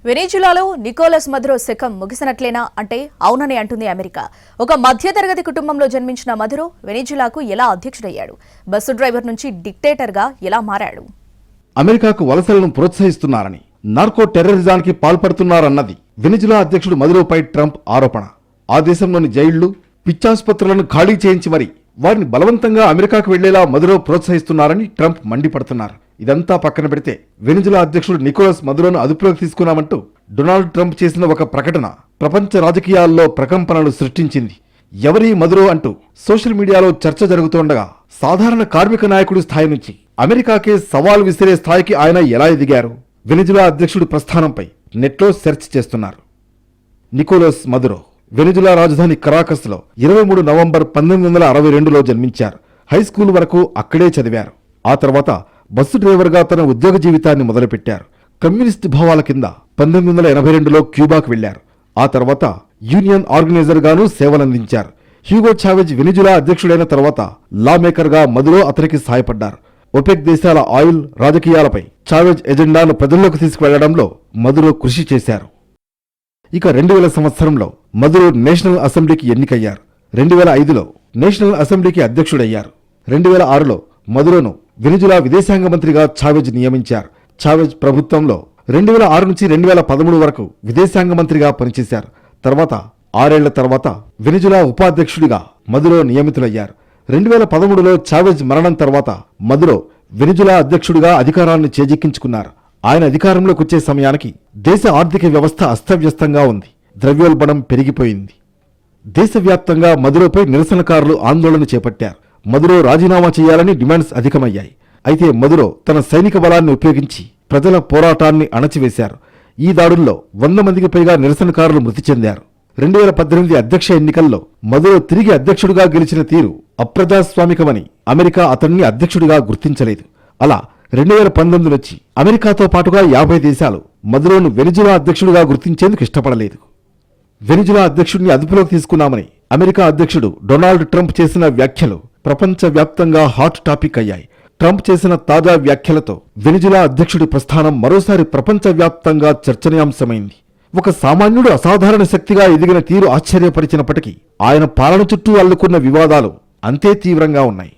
వెనిజులాలో Nicolas Maduro శకం ముగిసినట్లేనా అంటే అవునని అంటుంది అమెరికా. ఒక మధ్యతరగతి కుటుంబంలో జన్మించిన మదురో వెనిజులాకు ఎలా అధ్యక్షుడయ్యాడు? బస్సు డ్రైవర్ నుంచి డిక్టేటర్గా ఎలా మారాడు? అమెరికాకు వలసలను ప్రోత్సహిస్తున్నారని, నార్కో టెర్రరిజానికి పాల్పడుతున్నారన్నది వెనిజులా అధ్యక్షుడు మదురోపై ట్రంప్ ఆరోపణ. ఆ దేశంలోని జైళ్లు, పిచ్చాసుపత్రులను ఖాళీ చేయించి మరి వారిని బలవంతంగా అమెరికాకు వెళ్లేలా మదురో ప్రోత్సహిస్తున్నారని ట్రంప్ మండిపడుతున్నారు. ఇదంతా పక్కన పెడితే వెనిజులా అధ్యక్షుడు నికోలస్ మదురోను అదుపులోకి తీసుకున్నామంటూ డొనాల్డ్ ట్రంప్ చేసిన ఒక ప్రకటన ప్రపంచ రాజకీయాల్లో ప్రకంపనలు సృష్టించింది. ఎవరీ మదురో అంటూ సోషల్ మీడియాలో చర్చ జరుగుతుండగా సాధారణ కార్మిక నాయకుడి స్థాయి నుంచి అమెరికాకే సవాల్ విసిరే స్థాయికి ఆయన ఎలా ఎదిగారు? వెనిజులా అధ్యక్షుడి ప్రస్థానంపై నెట్లో సెర్చ్ చేస్తున్నారు. నికోలస్ మదురో వెనిజులా రాజధాని కరాకస్లో 23 నవంబర్ 1962లో జన్మించారు. హైస్కూల్ వరకు అక్కడే చదివారు. ఆ తర్వాత బస్సు డ్రైవర్గా తన ఉద్యోగ జీవితాన్ని మొదలుపెట్టారు. కమ్యూనిస్ట్ భావాల కింద 1982లో క్యూబాకు వెళ్లారు. ఆ తర్వాత యూనియన్ ఆర్గనైజర్ గాను సేవలందించారు. హ్యూగో చావెజ్ వెనిజులా అధ్యక్షుడైన తర్వాత లా మేకర్ గా మదురో అతనికి సహాయపడ్డారు. ఒపెక్ దేశాల ఆయిల్ రాజకీయాలపై చావెజ్ ఎజెండాను ప్రజల్లోకి తీసుకువెళ్లడంలో మదురో కృషి చేశారు. ఇక 2000 సంవత్సరంలో మదురో నేషనల్ అసెంబ్లీకి ఎన్నికయ్యారు. 2005లో నేషనల్ అసెంబ్లీకి అధ్యక్షుడయ్యారు. 2006లో మదురోను వెనిజులా విదేశాంగ మంత్రిగా చావెజ్ నియమించారు. చావెజ్ ప్రభుత్వంలో 2006 నుంచి 2013 వరకు విదేశాంగ మంత్రిగా పనిచేశారు. తర్వాత 6 ఏళ్ల తర్వాత వెనిజులా ఉపాధ్యక్షుడిగా మదురో నియమితులయ్యారు. 2013లో చావెజ్ మరణం తర్వాత మదురో వెనిజులా అధ్యక్షుడిగా అధికారాన్ని చేజిక్కించుకున్నారు. ఆయన అధికారంలోకి వచ్చే సమయానికి దేశ ఆర్థిక వ్యవస్థ అస్తవ్యస్తంగా ఉంది. ద్రవ్యోల్బణం పెరిగిపోయింది. దేశవ్యాప్తంగా మదురోపై నిరసనకారులు ఆందోళన చేపట్టారు. మదురో రాజీనామా చేయాలని డిమాండ్స్ అధికమయ్యాయి. అయితే మదురో తన సైనిక బలాన్ని ఉపయోగించి ప్రజల పోరాటాన్ని అణచివేశారు. ఈ దాడుల్లో 100 మందికి పైగా నిరసనకారులు మృతి చెందారు. 2018 అధ్యక్ష ఎన్నికల్లో మదురో తిరిగి అధ్యక్షుడిగా గెలిచిన తీరు అప్రజాస్వామికమని అమెరికా అతన్ని అధ్యక్షుడిగా గుర్తించలేదు. అలా 2019 నుంచి అమెరికాతో పాటుగా 50 దేశాలు మదురోను వెనిజులా అధ్యక్షుడిగా గుర్తించేందుకు ఇష్టపడలేదు. వెనిజులా అధ్యక్షుడిని అదుపులోకి తీసుకున్నామని అమెరికా అధ్యక్షుడు డొనాల్డ్ ట్రంప్ చేసిన వ్యాఖ్యలు ప్రపంచవ్యాప్తంగా హాట్ టాపిక్ అయ్యాయి. ట్రంప్ చేసిన తాజా వ్యాఖ్యలతో వెనిజులా అధ్యక్షుడి ప్రస్థానం మరోసారి ప్రపంచవ్యాప్తంగా చర్చనీయాంశమైంది. ఒక సామాన్యుడు అసాధారణ శక్తిగా ఎదిగిన తీరు ఆశ్చర్యపరిచినప్పటికీ ఆయన పాలన చుట్టూ అల్లుకున్న వివాదాలు అంతే తీవ్రంగా ఉన్నాయి.